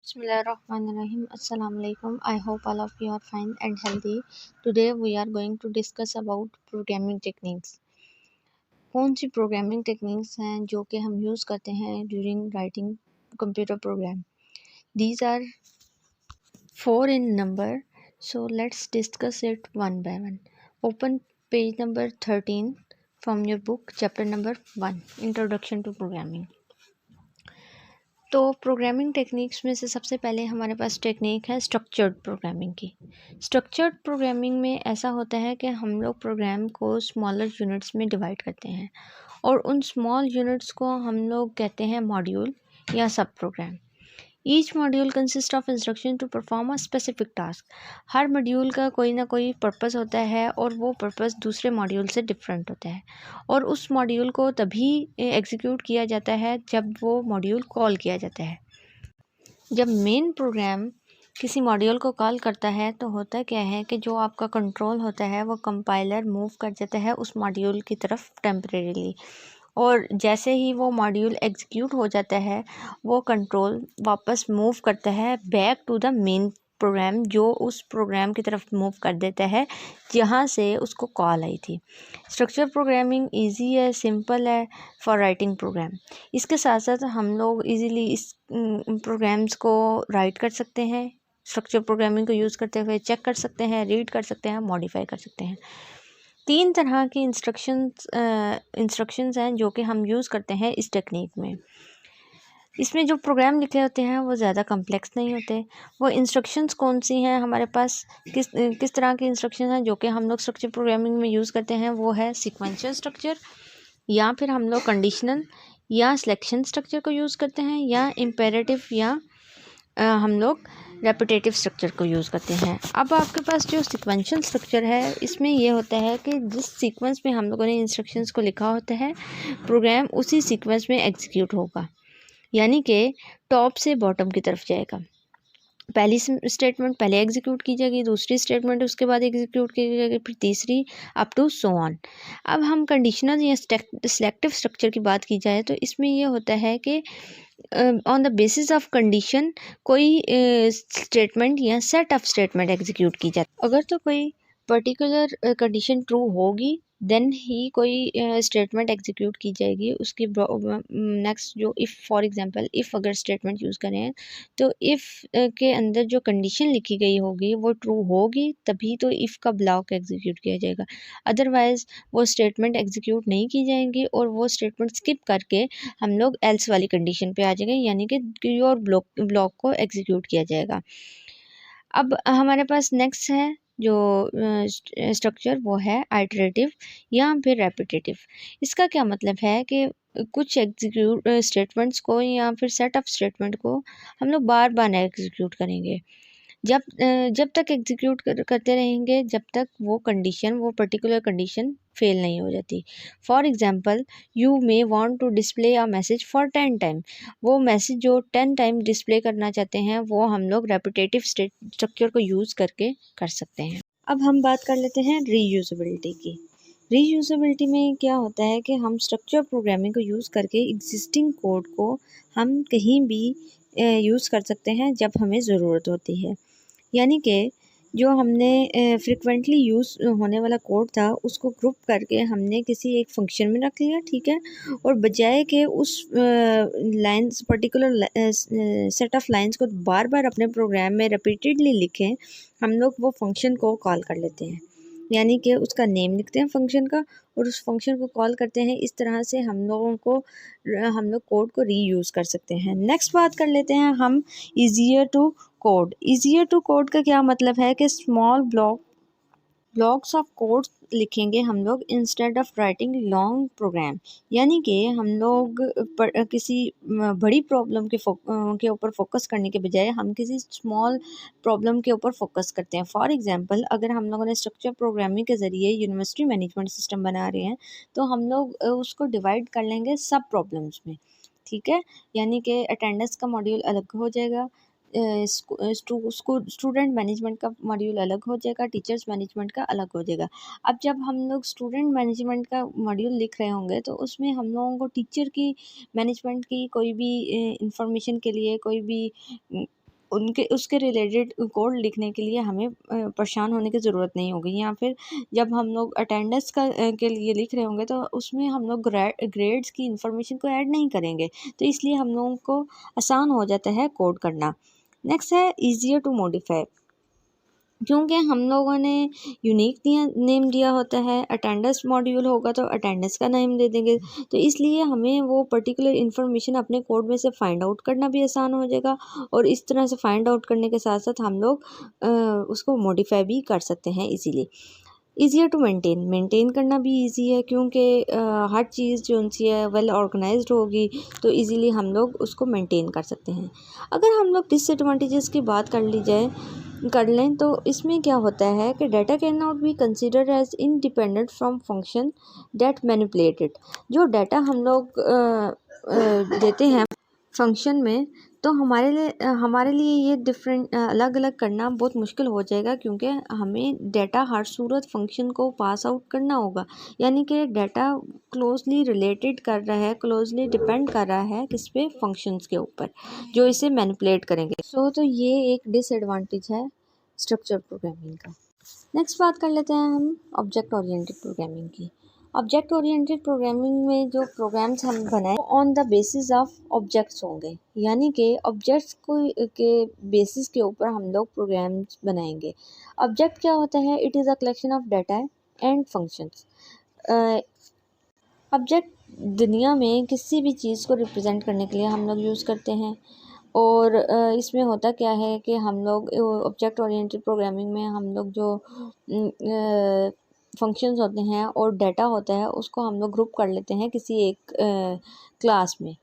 Bismillahirrahmanirrahim. Assalamu alaikum. I hope all of you are fine and healthy. Today we are going to discuss about programming techniques. कौन सी programming techniques हैं जो कि हम use करते हैं during writing computer program. These are 4 in number. So let's discuss it one by one. Open page number 13 from your book, chapter number 1, Introduction to Programming. तो programming techniques में से सबसे पहले हमारे पास टेक्निक है स्ट्रक्चर्ड प्रोग्रामिंग की. Structured programming में ऐसा होता है कि हम लोग प्रोग्राम को स्मॉलर यूनिट्स में डिवाइड करते हैं और उन स्मॉल यूनिट्स को हम लोग कहते हैं मॉड्यूल या सब program. Each module consist of instruction to perform a specific task. हर मॉड्यूल का कोई ना कोई पर्पस होता है और वो पर्पस दूसरे मॉड्यूल से डिफरेंट होता है और उस मॉड्यूल को तभी एग्जीक्यूट किया जाता है जब वो मॉड्यूल कॉल किया जाता है. जब मेन प्रोग्राम किसी मॉड्यूल को कॉल करता है तो होता क्या है कि जो आपका कंट्रोल होता है वो कंपाइलर मूव कर जाता है उस मॉड्यूल की तरफ टेम्परेरीली, और जैसे ही वो मॉड्यूल एग्जीक्यूट हो जाता है वो कंट्रोल वापस मूव करता है back to the main program, जो उस प्रोग्राम की तरफ मूव कर देता है जहाँ से उसको कॉल आई थी. स्ट्रक्चर प्रोग्रामिंग इजी है, सिंपल है फॉर राइटिंग प्रोग्राम. इसके साथ साथ हम लोग इजीली इस प्रोग्राम्स को राइट कर सकते हैं. स्ट्रक्चर प्रोग्रामिंग को यूज़ करते हुए चेक कर सकते हैं, रीड कर सकते हैं, मॉडिफाई कर सकते हैं. 3 तरह की इंस्ट्रक्शंस हैं जो कि हम यूज़ करते हैं इस टेक्निक में. इसमें जो प्रोग्राम लिखे होते हैं वो ज़्यादा कम्प्लेक्स नहीं होते. वो इंस्ट्रक्शंस कौन सी हैं हमारे पास, किस तरह की इंस्ट्रक्शन हैं जो कि हम लोग स्ट्रक्चर प्रोग्रामिंग में यूज़ करते हैं, वो है सीक्वेंशियल स्ट्रक्चर, या फिर हम लोग कंडीशनल या सिलेक्शन स्ट्रक्चर को यूज़ करते हैं, या इम्पेरेटिव, या हम लोग रेपिटेटिव स्ट्रक्चर को यूज़ करते हैं. अब आपके पास जो सीक्वेंशियल स्ट्रक्चर है इसमें ये होता है कि जिस सीक्वेंस में हम लोगों ने इंस्ट्रक्शंस को लिखा होता है प्रोग्राम उसी सीक्वेंस में एग्जीक्यूट होगा, यानी कि टॉप से बॉटम की तरफ जाएगा. पहली स्टेटमेंट पहले एग्जीक्यूट की जाएगी, दूसरी स्टेटमेंट उसके बाद एग्जीक्यूट की जाएगी, फिर तीसरी अप टू सो ऑन. अब हम कंडीशनल या सिलेक्टिव स्ट्रक्चर की बात की जाए तो इसमें यह होता है कि on the basis of condition कोई स्टेटमेंट या सेट ऑफ स्टेटमेंट एग्जीक्यूट की जाती है. अगर तो कोई पर्टिकुलर कंडीशन ट्रू होगी देन ही कोई स्टेटमेंट एग्जीक्यूट की जाएगी. उसकी नेक्स्ट जो इफ़, फॉर एग्जांपल इफ़ अगर स्टेटमेंट यूज़ करें तो इफ़ के अंदर जो कंडीशन लिखी गई होगी वो ट्रू होगी तभी तो इफ़ का ब्लॉक एग्जीक्यूट किया जाएगा. अदरवाइज़ वो स्टेटमेंट एग्जीक्यूट नहीं की जाएंगी और वो स्टेटमेंट स्किप करके हम लोग एल्स वाली कंडीशन पे आ जाएंगे, यानी कि प्योर ब्लॉक को एग्जीक्यूट किया जाएगा. अब हमारे पास नेक्स्ट है जो स्ट्रक्चर वो है आइटरेटिव या फिर रेपिटेटिव. इसका क्या मतलब है कि कुछ एग्जीक्यूट स्टेटमेंट्स को या फिर सेट ऑफ स्टेटमेंट को हम लोग बार बार एग्जीक्यूट करेंगे. जब तक एग्जीक्यूट करते रहेंगे जब तक वो पर्टिकुलर कंडीशन फेल नहीं हो जाती. For example you may want to display a message for 10 time. वो मैसेज जो 10 टाइम डिस्प्ले करना चाहते हैं वो हम लोग रेपिटेटिव स्ट्रक्चर को यूज़ करके कर सकते हैं. अब हम बात कर लेते हैं रीयूजेबिलिटी की. रीयूजेबिलिटी में क्या होता है कि हम स्ट्रक्चर प्रोग्रामिंग को यूज़ करके एग्जिस्टिंग कोड को हम कहीं भी यूज़ कर सकते हैं जब हमें ज़रूरत होती है. यानी कि जो हमने फ्रिक्वेंटली यूज़ होने वाला कोड था उसको ग्रुप करके हमने किसी एक फंक्शन में रख लिया, ठीक है, और बजाय के उस lines particular set of lines को बार बार अपने प्रोग्राम में रिपीटेडली लिखें, हम लोग वो फंक्शन को कॉल कर लेते हैं. यानी कि उसका नेम लिखते हैं फंक्शन का और उस फंक्शन को कॉल करते हैं. इस तरह से हम लोग कोड को रीयूज़ कर सकते हैं. नेक्स्ट बात कर लेते हैं हम easier to code. Easier to code का क्या मतलब है कि स्मॉल ब्लॉक्स ऑफ कोड लिखेंगे हम लोग instead of writing long program. यानी कि हम लोग किसी बड़ी प्रॉब्लम के ऊपर फोकस करने के बजाय हम किसी स्मॉल प्रॉब्लम के ऊपर फोकस करते हैं. फॉर एग्जांपल अगर हम लोगों ने स्ट्रक्चर प्रोग्रामिंग के ज़रिए यूनिवर्सिटी मैनेजमेंट सिस्टम बना रहे हैं तो हम लोग उसको डिवाइड कर लेंगे सब प्रॉब्लम्स में, ठीक है. यानी कि अटेंडेंस का मॉड्यूल अलग हो जाएगा, स्टूडेंट मैनेजमेंट का मॉड्यूल अलग हो जाएगा, टीचर्स मैनेजमेंट का अलग हो जाएगा. अब जब हम लोग स्टूडेंट मैनेजमेंट का मॉड्यूल लिख रहे होंगे तो उसमें हम लोगों को टीचर की मैनेजमेंट की कोई भी इंफॉर्मेशन के लिए, कोई भी उनके उसके रिलेटेड कोड लिखने के लिए हमें परेशान होने की ज़रूरत नहीं होगी। या फिर जब हम लोग अटेंडेंस के लिए लिख रहे होंगे तो उसमें हम लोग ग्रेड्स की इंफॉर्मेशन को ऐड नहीं करेंगे, तो इसलिए हम लोगों को आसान हो जाता है कोड करना। नेक्स्ट है ईजियर टू मॉडिफाई, क्योंकि हम लोगों ने यूनिक नेम दिया होता है। अटेंडेंस मॉड्यूल होगा तो अटेंडेंस का नेम दे देंगे, तो इसलिए हमें वो पर्टिकुलर इन्फॉर्मेशन अपने कोड में से फाइंड आउट करना भी आसान हो जाएगा, और इस तरह से फाइंड आउट करने के साथ साथ हम लोग उसको मॉडिफाई भी कर सकते हैं इजीली। ईज़ियर टू मेंटेन करना भी ईजी है, क्योंकि हर चीज़ जो सी है वेल ऑर्गेनाइज्ड होगी तो इजीली हम लोग उसको मेंटेन कर सकते हैं। अगर हम लोग डिसएडवांटेजेस की बात कर लें तो इसमें क्या होता है कि data can not be considered as independent from function that manipulated. जो डाटा हम लोग देते हैं फंक्शन में, तो हमारे लिए ये डिफरेंट अलग अलग करना बहुत मुश्किल हो जाएगा, क्योंकि हमें डाटा हर सूरत फंक्शन को पास आउट करना होगा। यानी कि डाटा क्लोजली रिलेटेड कर रहा है, क्लोजली डिपेंड कर रहा है किस पे, फंक्शंस के ऊपर जो इसे मैनिपुलेट करेंगे। तो ये एक डिसएडवांटेज है स्ट्रक्चर प्रोग्रामिंग का। नेक्स्ट बात कर लेते हैं हम ऑब्जेक्ट ओरिएंटेड प्रोग्रामिंग की। ऑब्जेक्ट ओरिएंटेड प्रोग्रामिंग में जो प्रोग्राम्स हम बनाएं on the basis of objects होंगे, यानी कि ऑब्जेक्ट्स को के बेसिस के ऊपर हम लोग प्रोग्राम्स बनाएंगे। ऑब्जेक्ट क्या होता है? It is a collection of data and functions. Object दुनिया में किसी भी चीज़ को रिप्रेजेंट करने के लिए हम लोग यूज़ करते हैं, और इसमें होता क्या है कि हम लोग ऑब्जेक्ट ओरिएंटेड प्रोग्रामिंग में हम लोग जो फंक्शंस होते हैं और डाटा होता है उसको हम लोग ग्रुप कर लेते हैं किसी एक क्लास में।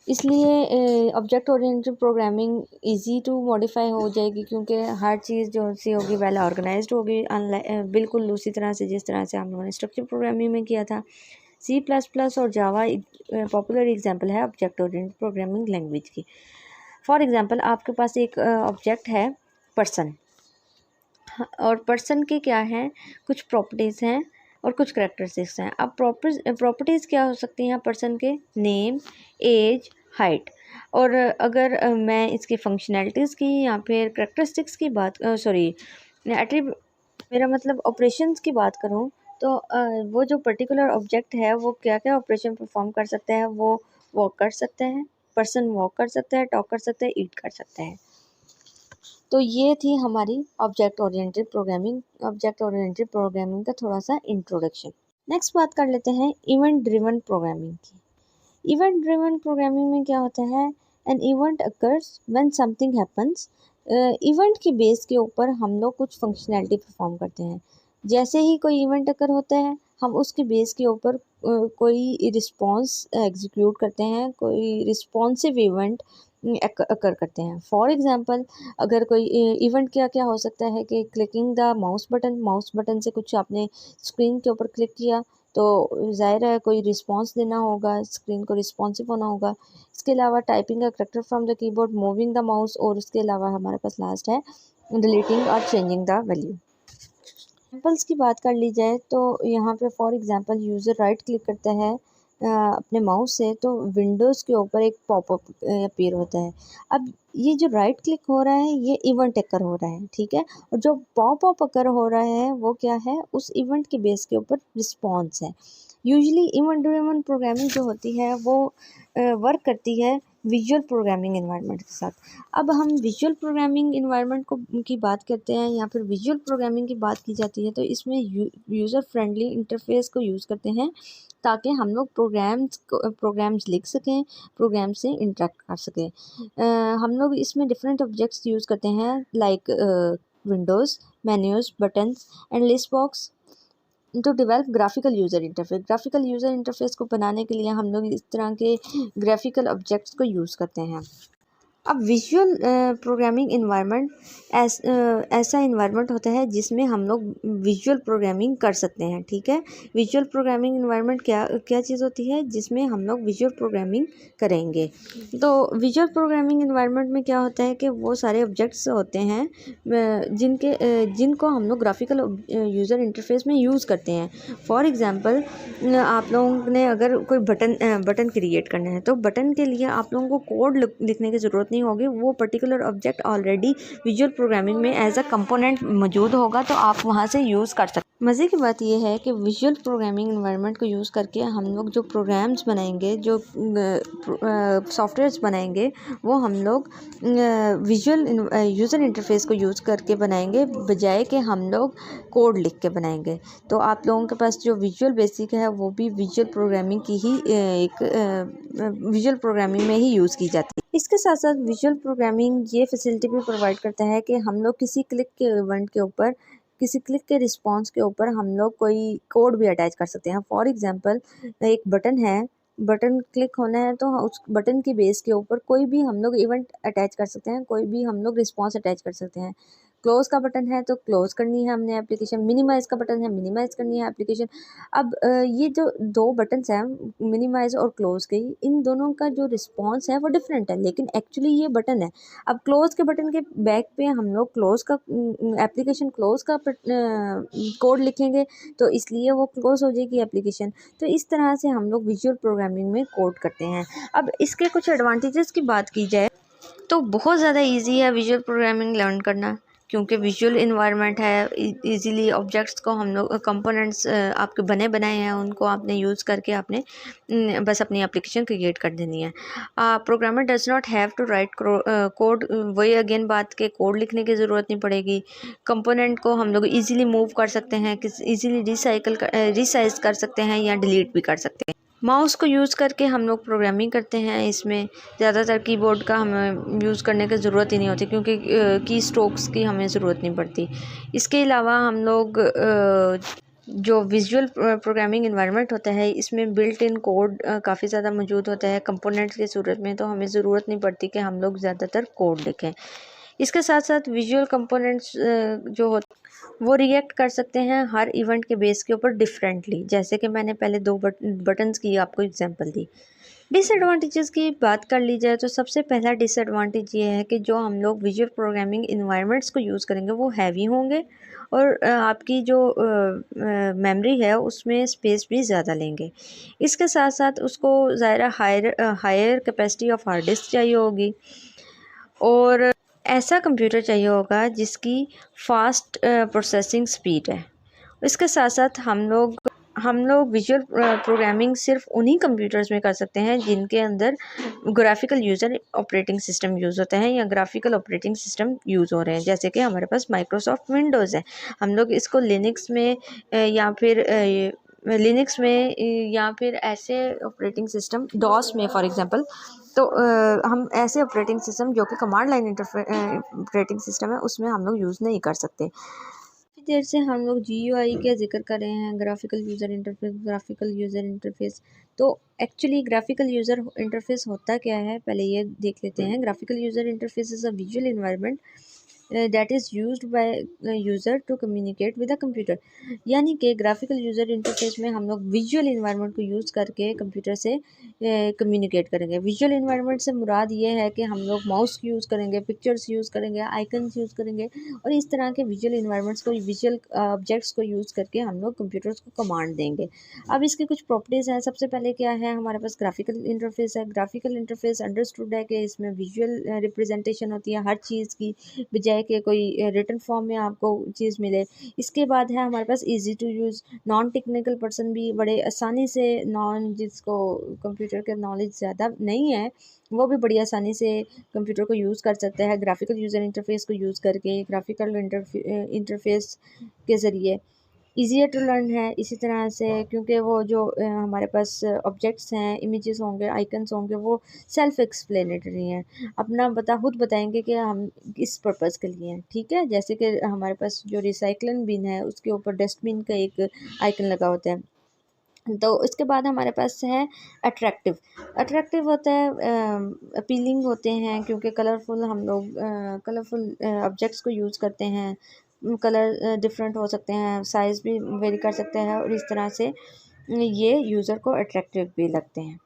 इसलिए object oriented programming easy to modify हो जाएगी, क्योंकि हर चीज़ जो सी होगी वेल ऑर्गेनाइज्ड होगी, बिल्कुल उसी तरह से जिस तरह से हम लोगों ने स्ट्रक्चर प्रोग्रामिंग में किया था। C++ और जावा पॉपुलर एग्जांपल है ऑब्जेक्ट ओरिएंटेड प्रोग्रामिंग लैंग्वेज की। फॉर एग्जांपल आपके पास एक ऑब्जेक्ट है पर्सन, और पर्सन के क्या हैं, कुछ प्रॉपर्टीज़ हैं और कुछ करैक्टरिस्टिक्स हैं। अब प्रॉपर्टीज़ क्या हो सकती हैं पर्सन के? Name, age, height. और अगर मैं इसकी फंक्शनैलिटीज़ की या फिर करैक्टरिस्टिक्स की बात मेरा मतलब ऑपरेशंस की बात करूं, तो वो जो पर्टिकुलर ऑब्जेक्ट है वो क्या क्या ऑपरेशन परफॉर्म कर सकता है? वो वॉक कर सकता है, पर्सन वॉक कर सकता है, टॉक कर सकता है, ईट कर सकता है। तो ये थी हमारी ऑब्जेक्ट ओरिएंटेड प्रोग्रामिंग का थोड़ा सा इंट्रोडक्शन। नेक्स्ट बात कर लेते हैं इवेंट ड्रिवन प्रोग्रामिंग की। इवेंट ड्रिवन प्रोग्रामिंग में क्या होता है? An event occurs when something happens. Event की बेस के ऊपर हम लोग कुछ फंक्शनैलिटी परफॉर्म करते हैं। जैसे ही कोई इवेंट अकर होता है हम उसके बेस के ऊपर कोई रिस्पॉन्स एग्जीक्यूट करते हैं, कोई रिस्पॉन्सिव इवेंट अकर करते हैं। फॉर एग्जांपल अगर कोई इवेंट क्या क्या हो सकता है कि क्लिकिंग द माउस बटन से कुछ आपने स्क्रीन के ऊपर क्लिक किया तो ज़ाहिर है कोई रिस्पॉन्स देना होगा, स्क्रीन को रिस्पॉन्सिव होना होगा। इसके अलावा typing a character from the keyboard, moving the mouse, और उसके अलावा हमारे पास लास्ट है डिलीटिंग और चेंजिंग द वैल्यू। एग्जाम्पल्स की बात कर ली जाए तो यहाँ पे for example user right click करता है अपने माउस से तो विंडोज़ के ऊपर एक पॉपअप अपीयर होता है। अब ये जो राइट क्लिक हो रहा है ये इवेंट अकर हो रहा है, ठीक है, और जो पॉपअप अकर हो रहा है वो क्या है? उस इवेंट के बेस के ऊपर रिस्पॉन्स है। यूजुअली इवेंट ड्रिवन प्रोग्रामिंग जो होती है वो वर्क करती है विजुअल प्रोग्रामिंग एनवायरनमेंट के साथ। अब हम विजुअल प्रोग्रामिंग एनवायरनमेंट की बात करते हैं या फिर विजुअल प्रोग्रामिंग की बात की जाती है तो इसमें यूज़र फ्रेंडली इंटरफेस को यूज़ करते हैं ताकि हम लोग प्रोग्राम्स लिख सकें, प्रोग्राम से इंटरेक्ट कर सकें। हम लोग इसमें डिफरेंट ऑब्जेक्ट्स यूज़ करते हैं like windows, menus, buttons and list box to develop graphical user interface को बनाने के लिए हम लोग इस तरह के ग्राफिकल ऑब्जेक्ट्स को यूज़ करते हैं। अब विजुअल प्रोग्रामिंग इन्वायरमेंट ऐसा इन्वायरमेंट होता है जिसमें हम लोग विजुअल प्रोग्रामिंग कर सकते हैं, ठीक है। विजुअल प्रोग्रामिंग इन्वायरमेंट क्या चीज़ होती है जिसमें हम लोग विजुअल प्रोग्रामिंग करेंगे। तो विजुअल प्रोग्रामिंग इन्वायरमेंट में क्या होता है कि वो सारे ऑब्जेक्ट्स होते हैं जिनको हम लोग ग्राफिकल यूज़र इंटरफेस में यूज़ करते हैं। फॉर एग्ज़ाम्पल आप लोगों ने अगर कोई बटन क्रिएट करना है तो बटन के लिए आप लोगों को कोड लिखने की ज़रूरत नहीं नहीं होगी, वो particular object already visual programming में एज अ कंपोनेंट मौजूद होगा, तो आप वहाँ से यूज़ कर सकते हैं। मज़े की बात यह है कि विजुअल प्रोग्रामिंग एनवायरनमेंट को यूज़ करके हम लोग जो प्रोग्राम्स बनाएंगे, जो सॉफ्टवेयर्स बनाएंगे, वो हम लोग विजुअल यूज़र इंटरफेस को यूज़ करके बनाएंगे, बजाय कि हम लोग कोड लिख के बनाएंगे। तो आप लोगों के पास जो विजुअल बेसिक है वो भी विजुअल प्रोग्रामिंग की ही एक विजुअल प्रोग्रामिंग में ही यूज़ की जाती है। इसके साथ साथ विजुअल प्रोग्रामिंग ये फैसिलिटी भी प्रोवाइड करता है कि हम लोग किसी क्लिक के इवेंट के ऊपर, किसी क्लिक के रिस्पॉन्स के ऊपर हम लोग कोई कोड भी अटैच कर सकते हैं। फॉर एग्जांपल, एक बटन है, बटन क्लिक होना है तो उस बटन की बेस के ऊपर कोई भी हम लोग इवेंट अटैच कर सकते हैं, कोई भी हम लोग रिस्पॉन्स अटैच कर सकते हैं। क्लोज का बटन है तो क्लोज करनी है हमने एप्लीकेशन, मिनिमाइज का बटन है मिनिमाइज करनी है एप्लीकेशन। अब ये जो दो बटन्स हैं, मिनिमाइज और क्लोज के, इन दोनों का जो रिस्पॉन्स है वो डिफरेंट है, लेकिन एक्चुअली ये बटन है। अब क्लोज के बटन के बैक पे हम लोग क्लोज का एप्लीकेशन क्लोज का कोड लिखेंगे, तो इसलिए वो क्लोज हो जाएगी एप्लीकेशन। तो इस तरह से हम लोग विजुअल प्रोग्रामिंग में कोड करते हैं। अब इसके कुछ एडवांटेजेस की बात की जाए तो बहुत ज़्यादा इजी है विजुअल प्रोग्रामिंग लर्न करना, क्योंकि विजुअल इन्वायरमेंट है। इजीली ऑब्जेक्ट्स को हम लोग, कंपोनेंट्स आपके बने बनाए हैं, उनको आपने यूज़ करके आपने बस अपनी एप्लीकेशन क्रिएट कर देनी है। Programmer does not have to write code, वही अगेन बात के कोड लिखने की ज़रूरत नहीं पड़ेगी। कंपोनेंट को हम लोग इजीली मूव कर सकते हैं, इजीली रिसाइज कर सकते हैं या डिलीट भी कर सकते हैं। माउस को यूज़ करके हम लोग प्रोग्रामिंग करते हैं। इसमें ज़्यादातर कीबोर्ड का हमें यूज़ करने की ज़रूरत ही नहीं होती, क्योंकि की स्ट्रोक्स की हमें ज़रूरत नहीं पड़ती। इसके अलावा हम लोग जो विजुअल प्रोग्रामिंग एनवायरनमेंट होता है, इसमें बिल्ट इन कोड काफ़ी ज़्यादा मौजूद होता है कंपोनेंट्स की सूरत में, तो हमें ज़रूरत नहीं पड़ती कि हम लोग ज़्यादातर कोड लिखें। इसके साथ साथ विजुअल कंपोनेंट्स जो होते वो रिएक्ट कर सकते हैं हर इवेंट के बेस के ऊपर डिफरेंटली, जैसे कि मैंने पहले दो बटन्स की आपको एग्जांपल दी। डिसएडवांटेजेस की बात कर ली जाए तो सबसे पहला डिसएडवांटेज ये है कि जो हम लोग विजुअल प्रोग्रामिंग इन्वायरमेंट्स को यूज़ करेंगे वो हैवी होंगे, और आपकी जो मेमोरी है उसमें स्पेस भी ज़्यादा लेंगे। इसके साथ साथ उसको ज़ाहिर higher capacity of hard disk चाहिए होगी, और ऐसा कंप्यूटर चाहिए होगा जिसकी फ़ास्ट प्रोसेसिंग स्पीड है। इसके साथ साथ हम लोग विजुअल प्रोग्रामिंग सिर्फ उन्हीं कंप्यूटर्स में कर सकते हैं जिनके अंदर graphical user operating system use होता है या ग्राफिकल ऑपरेटिंग सिस्टम यूज़ हो रहे हैं, जैसे कि हमारे पास माइक्रोसॉफ्ट विंडोज़ है। हम लोग इसको लिनक्स में या फिर लिनक्स में या फिर ऐसे ऑपरेटिंग सिस्टम डॉस में फॉर एग्जांपल, तो हम ऐसे ऑपरेटिंग सिस्टम जो कि कमांड लाइन ऑपरेटिंग सिस्टम है उसमें हम लोग यूज़ नहीं कर सकते। काफ़ी देर से हम लोग GUI का जिक्र कर रहे हैं, ग्राफिकल यूज़र इंटरफेस। तो एक्चुअली ग्राफिकल यूज़र इंटरफेस होता क्या है, पहले ये देख लेते हैं। Graphical user interface is a visual environment that is used by user to communicate with a computer. यानी कि ग्राफिकल यूज़र इंटरफेस में हम लोग विजुअल इन्वायरमेंट को यूज़ करके कंप्यूटर से कम्युनिकेट करेंगे। विजुअल इन्वायरमेंट से मुराद ये है कि हम लोग माउस यूज़ करेंगे, पिक्चर्स यूज़ करेंगे, आइकन्स यूज़ करेंगे, और इस तरह के विजुअल इन्वायरमेंट्स को, विजुअल ऑब्जेक्ट्स को यूज़ करके हम लोग कंप्यूटर्स को कमांड देंगे। अब इसके कुछ प्रॉपर्टीज़ हैं। सबसे पहले क्या है, हमारे पास ग्राफिकल इंटरफेस है। ग्राफिकल इंटरफेस अंडरस्टूड है कि इसमें विजुअल रिप्रेजेंटेशन होती है हर चीज़ की, बजाय कि कोई रिटन फॉर्म में आपको चीज़ मिले। इसके बाद है हमारे पास easy to use. Non technical person भी बड़े आसानी से, जिसको कंप्यूटर के नॉलेज ज़्यादा नहीं है, वो भी बड़ी आसानी से कंप्यूटर को यूज़ कर सकता है ग्राफिकल यूज़र इंटरफेस को यूज़ करके, ग्राफिकल इंटरफेस के ज़रिए। ईज़ियर टू लर्न है इसी तरह से, क्योंकि वो जो हमारे पास ऑब्जेक्ट्स हैं, इमेजेस होंगे, आइकन्स होंगे, वो सेल्फ एक्सप्लेनेटरी हैं, अपना खुद बताएंगे कि हम किस पर्पज़ के लिए हैं। ठीक है, जैसे कि हमारे पास जो रिसाइकलिंग बिन है उसके ऊपर डस्टबिन का एक आइकन लगा होता है। तो इसके बाद हमारे पास है अट्रैक्टिव होता है, अपीलिंग होते हैं, क्योंकि कलरफुल हम लोग कलरफुल ऑब्जेक्ट्स को यूज़ करते हैं। कलर डिफरेंट हो सकते हैं, साइज़ भी वेरी कर सकते हैं, और इस तरह से ये यूज़र को अट्रैक्टिव भी लगते हैं।